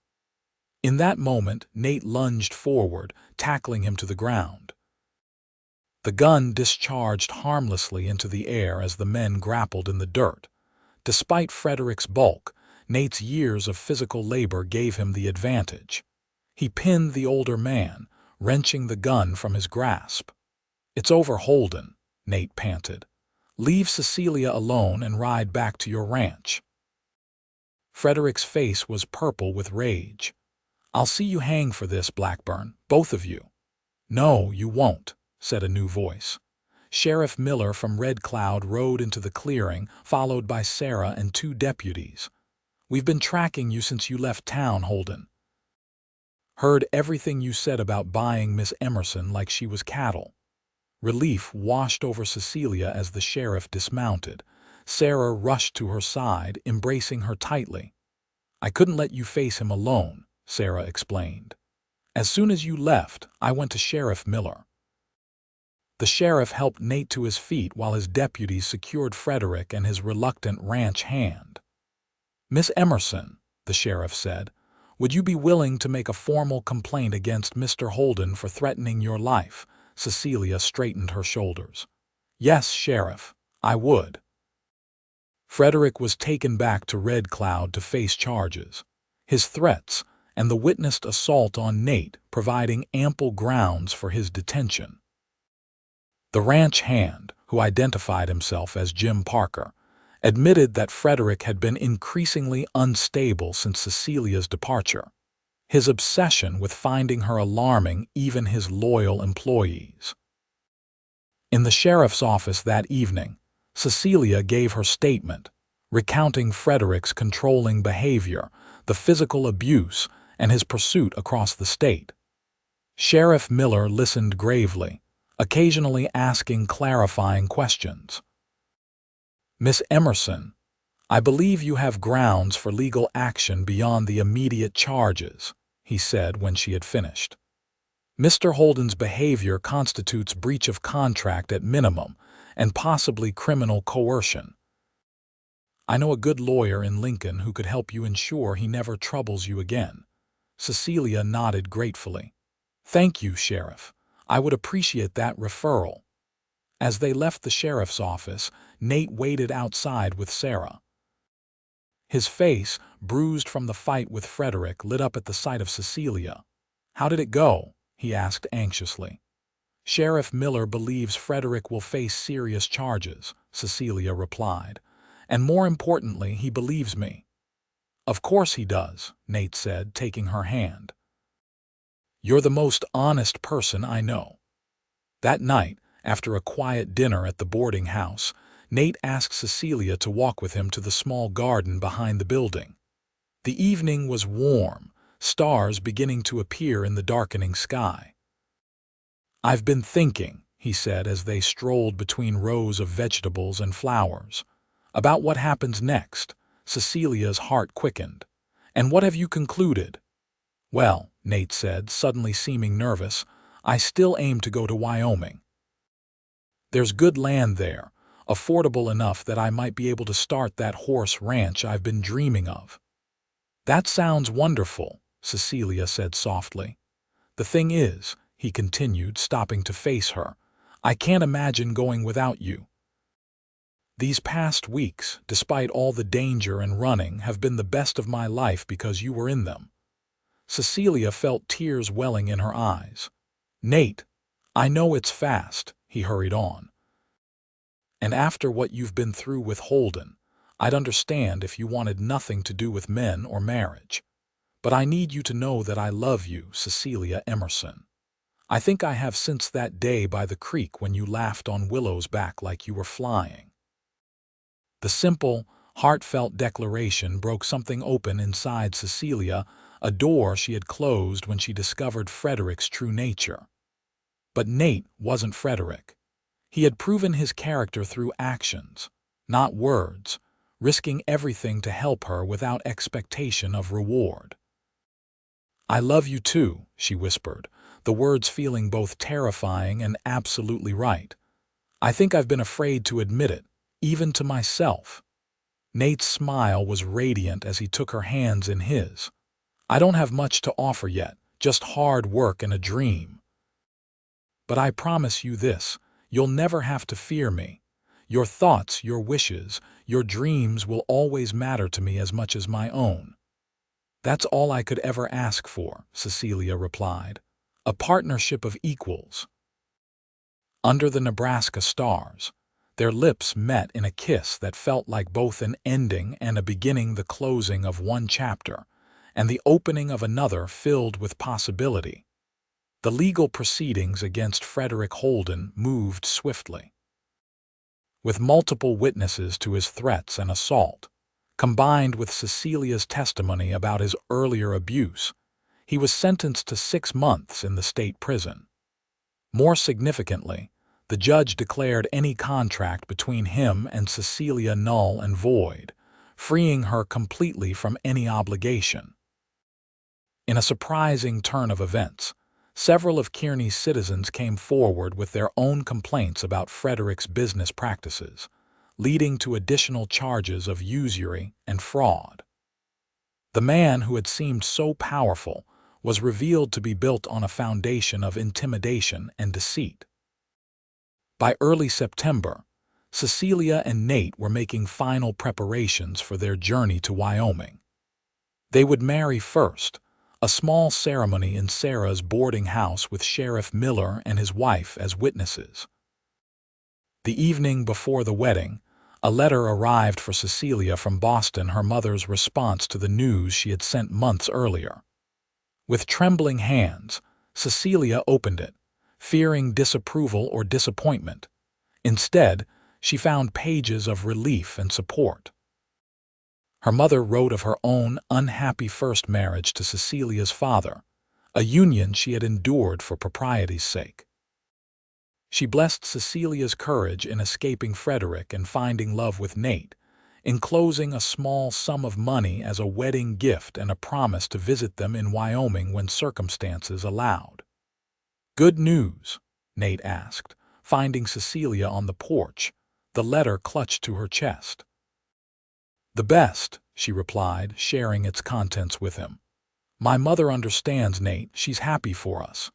In that moment, Nate lunged forward, tackling him to the ground. The gun discharged harmlessly into the air as the men grappled in the dirt. Despite Frederick's bulk, Nate's years of physical labor gave him the advantage. He pinned the older man, wrenching the gun from his grasp. "It's over, Holden," Nate panted. "Leave Cecilia alone and ride back to your ranch." Frederick's face was purple with rage. "I'll see you hang for this, Blackburn, both of you." "No, you won't," said a new voice. Sheriff Miller from Red Cloud rode into the clearing, followed by Sarah and two deputies. "We've been tracking you since you left town, Holden. Heard everything you said about buying Miss Emerson like she was cattle." Relief washed over Cecilia as the sheriff dismounted. Sarah rushed to her side, embracing her tightly. "I couldn't let you face him alone," Sarah explained. "As soon as you left, I went to Sheriff Miller." The sheriff helped Nate to his feet while his deputies secured Frederick and his reluctant ranch hand. "Miss Emerson," the sheriff said, "would you be willing to make a formal complaint against Mr. Holden for threatening your life?" Cecilia straightened her shoulders. "Yes, Sheriff, I would." Frederick was taken back to Red Cloud to face charges. His threats and the witnessed assault on Nate providing ample grounds for his detention. The ranch hand, who identified himself as Jim Parker, admitted that Frederick had been increasingly unstable since Cecilia's departure, his obsession with finding her alarming even his loyal employees. In the sheriff's office that evening, Cecilia gave her statement, recounting Frederick's controlling behavior, the physical abuse, and his pursuit across the state. Sheriff Miller listened gravely, occasionally asking clarifying questions. "Miss Emerson, I believe you have grounds for legal action beyond the immediate charges," he said when she had finished. "Mr. Holden's behavior constitutes breach of contract at minimum and possibly criminal coercion. I know a good lawyer in Lincoln who could help you ensure he never troubles you again." Cecilia nodded gratefully. "Thank you, Sheriff. I would appreciate that referral." As they left the sheriff's office, Nate waited outside with Sarah. His face, bruised from the fight with Frederick, lit up at the sight of Cecilia. "How did it go?" he asked anxiously. "Sheriff Miller believes Frederick will face serious charges," Cecilia replied. "And more importantly, he believes me." "Of course he does," Nate said, taking her hand. "You're the most honest person I know." That night, after a quiet dinner at the boarding house, Nate asked Cecilia to walk with him to the small garden behind the building. The evening was warm, stars beginning to appear in the darkening sky. "I've been thinking," he said as they strolled between rows of vegetables and flowers, "about what happens next." Cecilia's heart quickened. "And what have you concluded?" "Well," Nate said, suddenly seeming nervous, "I still aim to go to Wyoming. There's good land there, affordable enough that I might be able to start that horse ranch I've been dreaming of." "That sounds wonderful," Cecilia said softly. "The thing is," he continued, stopping to face her, "I can't imagine going without you. These past weeks, despite all the danger and running, have been the best of my life because you were in them." Cecilia felt tears welling in her eyes. "Nate, I know it's fast," he hurried on. "And after what you've been through with Holden, I'd understand if you wanted nothing to do with men or marriage. But I need you to know that I love you, Cecilia Emerson. I think I have since that day by the creek when you laughed on Willow's back like you were flying." The simple, heartfelt declaration broke something open inside Cecilia, a door she had closed when she discovered Frederick's true nature. But Nate wasn't Frederick. He had proven his character through actions, not words, risking everything to help her without expectation of reward. "I love you too," she whispered, the words feeling both terrifying and absolutely right. "I think I've been afraid to admit it, even to myself." Nate's smile was radiant as he took her hands in his. "I don't have much to offer yet, just hard work and a dream. But I promise you this, you'll never have to fear me. Your thoughts, your wishes, your dreams will always matter to me as much as my own." "That's all I could ever ask for," Cecilia replied. "A partnership of equals." Under the Nebraska stars, their lips met in a kiss that felt like both an ending and a beginning, the closing of one chapter, and the opening of another filled with possibility. The legal proceedings against Frederick Holden moved swiftly. With multiple witnesses to his threats and assault, combined with Cecilia's testimony about his earlier abuse, he was sentenced to 6 months in the state prison. More significantly, the judge declared any contract between him and Cecilia null and void, freeing her completely from any obligation. In a surprising turn of events, several of Kearney's citizens came forward with their own complaints about Frederick's business practices, leading to additional charges of usury and fraud. The man who had seemed so powerful was revealed to be built on a foundation of intimidation and deceit. By early September, Cecilia and Nate were making final preparations for their journey to Wyoming. They would marry first, a small ceremony in Sarah's boarding house with Sheriff Miller and his wife as witnesses. The evening before the wedding, A letter arrived for Cecilia from Boston, her mother's response to the news she had sent months earlier. With trembling hands, Cecilia opened it, fearing disapproval or disappointment. Instead, she found pages of relief and support. Her mother wrote of her own unhappy first marriage to Cecilia's father, a union she had endured for propriety's sake. She blessed Cecilia's courage in escaping Frederick and finding love with Nate, enclosing a small sum of money as a wedding gift and a promise to visit them in Wyoming when circumstances allowed. "Good news?" Nate asked, finding Cecilia on the porch, the letter clutched to her chest. "The best," she replied, sharing its contents with him. "My mother understands, Nate. She's happy for us."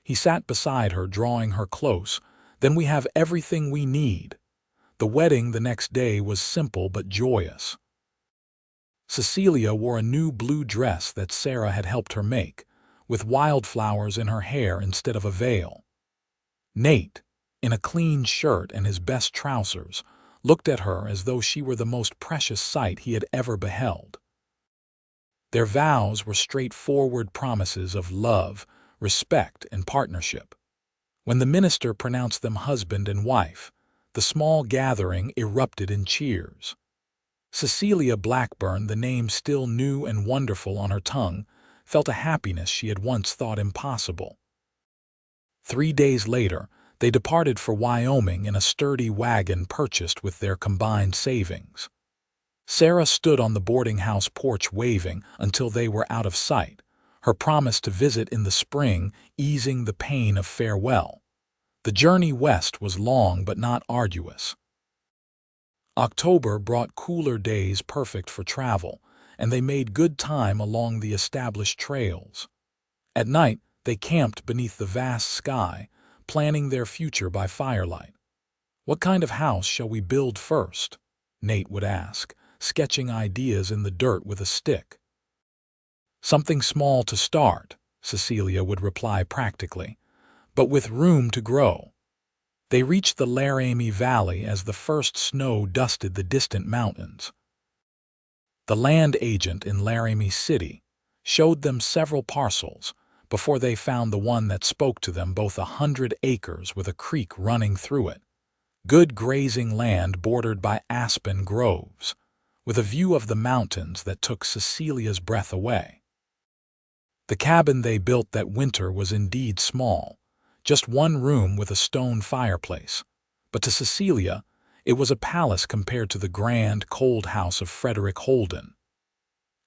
He sat beside her, drawing her close. "Then we have everything we need." The wedding the next day was simple but joyous. Cecilia wore a new blue dress that Sarah had helped her make, with wildflowers in her hair instead of a veil. Nate, in a clean shirt and his best trousers, looked at her as though she were the most precious sight he had ever beheld. Their vows were straightforward promises of love, respect, and partnership. When the minister pronounced them husband and wife, the small gathering erupted in cheers. Cecilia Blackburn, the name still new and wonderful on her tongue, felt a happiness she had once thought impossible. 3 days later, they departed for Wyoming in a sturdy wagon purchased with their combined savings. Sarah stood on the boarding house porch waving until they were out of sight, her promise to visit in the spring easing the pain of farewell. The journey west was long but not arduous. October brought cooler days perfect for travel, and they made good time along the established trails. At night, they camped beneath the vast sky, planning their future by firelight. "What kind of house shall we build first?" Nate would ask, sketching ideas in the dirt with a stick. "Something small to start," Cecilia would reply practically, "but with room to grow." They reached the Laramie Valley as the first snow dusted the distant mountains. The land agent in Laramie City showed them several parcels before they found the one that spoke to them, both 100 acres with a creek running through it. Good grazing land bordered by aspen groves, with a view of the mountains that took Cecilia's breath away. The cabin they built that winter was indeed small, just one room with a stone fireplace, but to Cecilia it was a palace compared to the grand, cold house of Frederick Holden.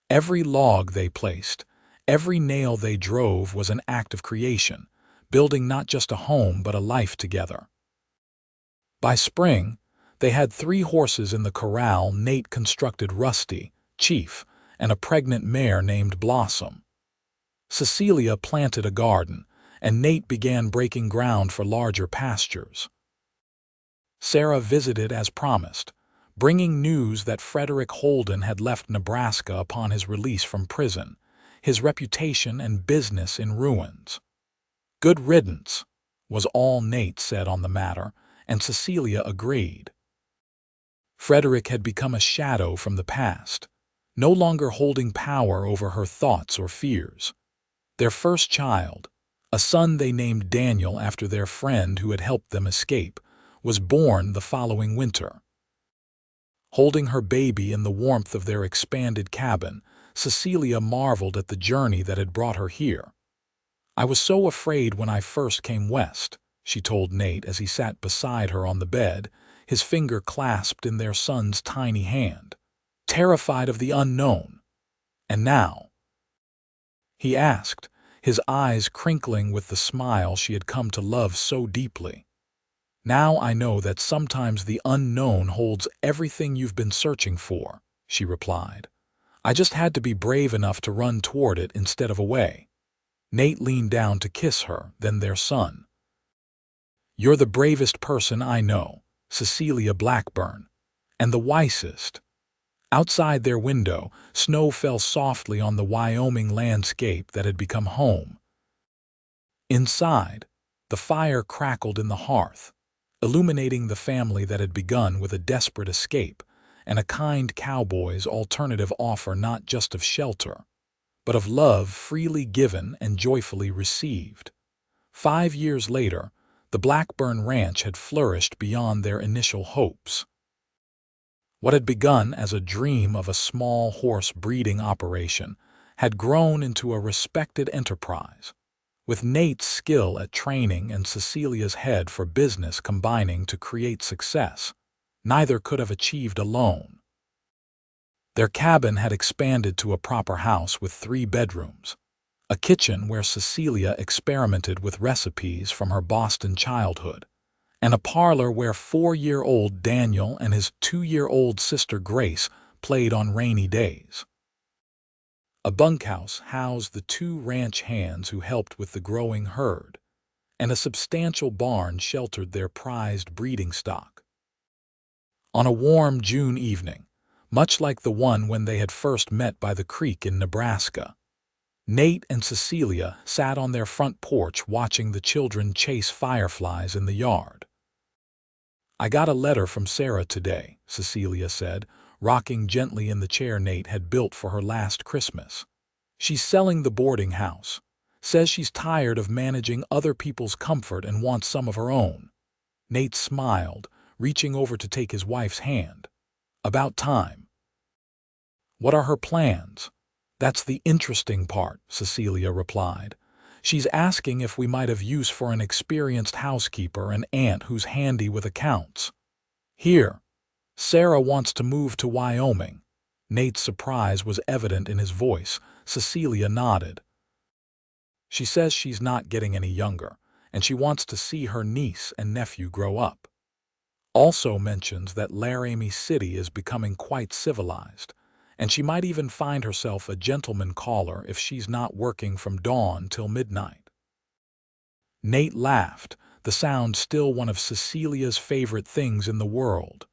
Every log they placed, every nail they drove was an act of creation, building not just a home but a life together. By spring, they had 3 horses in the corral. Nate constructed Rusty, Chief, and a pregnant mare named Blossom. Cecilia planted a garden, and Nate began breaking ground for larger pastures. Sarah visited as promised, bringing news that Frederick Holden had left Nebraska upon his release from prison, his reputation and business in ruins. "Good riddance," was all Nate said on the matter, and Cecilia agreed. Frederick had become a shadow from the past, no longer holding power over her thoughts or fears. Their first child, a son they named Daniel after their friend who had helped them escape, was born the following winter. Holding her baby in the warmth of their expanded cabin, Cecilia marveled at the journey that had brought her here. "I was so afraid when I first came west," she told Nate as he sat beside her on the bed, his finger clasped in their son's tiny hand. "Terrified of the unknown. And now?" he asked, his eyes crinkling with the smile she had come to love so deeply. "Now I know that sometimes the unknown holds everything you've been searching for," she replied. "I just had to be brave enough to run toward it instead of away." Nate leaned down to kiss her, then their son. "You're the bravest person I know, Cecilia Blackburn, and the wisest." Outside their window, snow fell softly on the Wyoming landscape that had become home. Inside, the fire crackled in the hearth, illuminating the family that had begun with a desperate escape and a kind cowboy's alternative offer not just of shelter, but of love freely given and joyfully received. 5 years later, the Blackburn Ranch had flourished beyond their initial hopes. What had begun as a dream of a small horse breeding operation had grown into a respected enterprise, with Nate's skill at training and Cecilia's head for business combining to create success. Neither could have achieved alone. Their cabin had expanded to a proper house with 3 bedrooms, a kitchen where Cecilia experimented with recipes from her Boston childhood, and a parlor where 4-year-old Daniel and his 2-year-old sister Grace played on rainy days. A bunkhouse housed the 2 ranch hands who helped with the growing herd, and a substantial barn sheltered their prized breeding stock. On a warm June evening, much like the one when they had first met by the creek in Nebraska, Nate and Cecilia sat on their front porch watching the children chase fireflies in the yard. "I got a letter from Sarah today," Cecilia said, rocking gently in the chair Nate had built for her last Christmas. "She's selling the boarding house. Says she's tired of managing other people's comfort and wants some of her own." Nate smiled, reaching over to take his wife's hand. "About time." "What are her plans?" "That's the interesting part," Cecilia replied. "She's asking if we might have use for an experienced housekeeper and aunt who's handy with accounts. Here, Sarah wants to move to Wyoming." Nate's surprise was evident in his voice. Cecilia nodded. "She says she's not getting any younger, and she wants to see her niece and nephew grow up. Also mentions that Laramie City is becoming quite civilized, and she might even find herself a gentleman caller if she's not working from dawn till midnight." Nate laughed, the sound still one of Cecilia's favorite things in the world.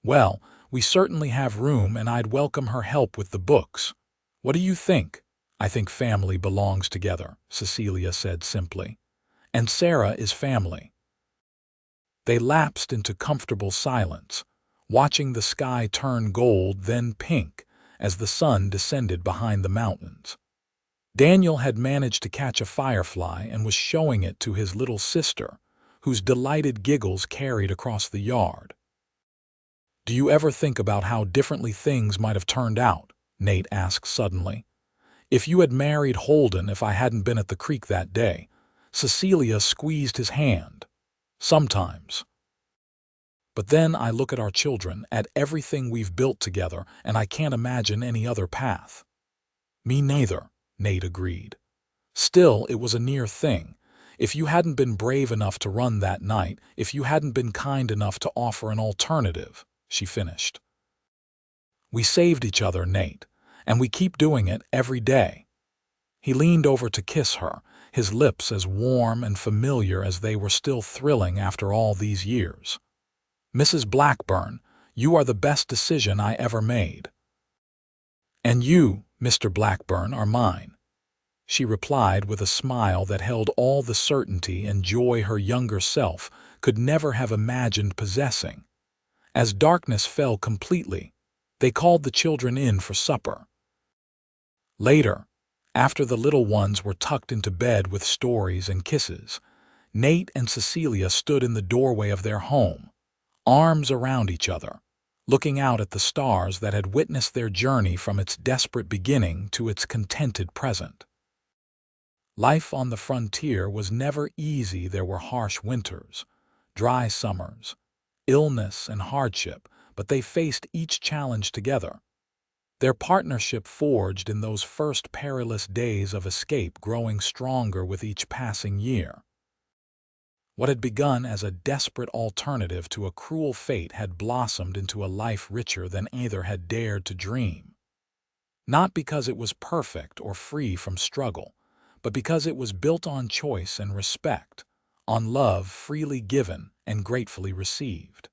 "Well, we certainly have room, and I'd welcome her help with the books. What do you think?" "I think family belongs together," Cecilia said simply. "And Sarah is family." They lapsed into comfortable silence, watching the sky turn gold then pink as the sun descended behind the mountains. Daniel had managed to catch a firefly and was showing it to his little sister, whose delighted giggles carried across the yard. "Do you ever think about how differently things might have turned out?" Nate asked suddenly. "If you had married Holden, if I hadn't been at the creek that day." Cecilia squeezed his hand. "Sometimes. But then I look at our children, at everything we've built together, and I can't imagine any other path." "Me neither," Nate agreed. "Still, it was a near thing. If you hadn't been brave enough to run that night, if you hadn't been kind enough to offer an alternative," she finished. "We saved each other, Nate, and we keep doing it every day." He leaned over to kiss her, his lips as warm and familiar as they were still thrilling after all these years. "Mrs. Blackburn, you are the best decision I ever made." "And you, Mr. Blackburn, are mine," she replied with a smile that held all the certainty and joy her younger self could never have imagined possessing. As darkness fell completely, they called the children in for supper. Later, after the little ones were tucked into bed with stories and kisses, Nate and Cecilia stood in the doorway of their home, arms around each other, looking out at the stars that had witnessed their journey from its desperate beginning to its contented present. Life on the frontier was never easy. There were harsh winters, dry summers, illness and hardship, but they faced each challenge together. Their partnership forged in those first perilous days of escape, growing stronger with each passing year. What had begun as a desperate alternative to a cruel fate had blossomed into a life richer than either had dared to dream. Not because it was perfect or free from struggle, but because it was built on choice and respect, on love freely given and gratefully received.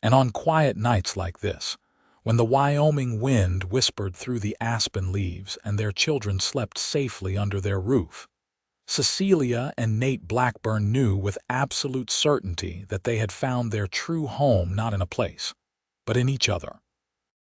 And on quiet nights like this, when the Wyoming wind whispered through the aspen leaves and their children slept safely under their roof, Cecilia and Nate Blackburn knew with absolute certainty that they had found their true home not in a place, but in each other.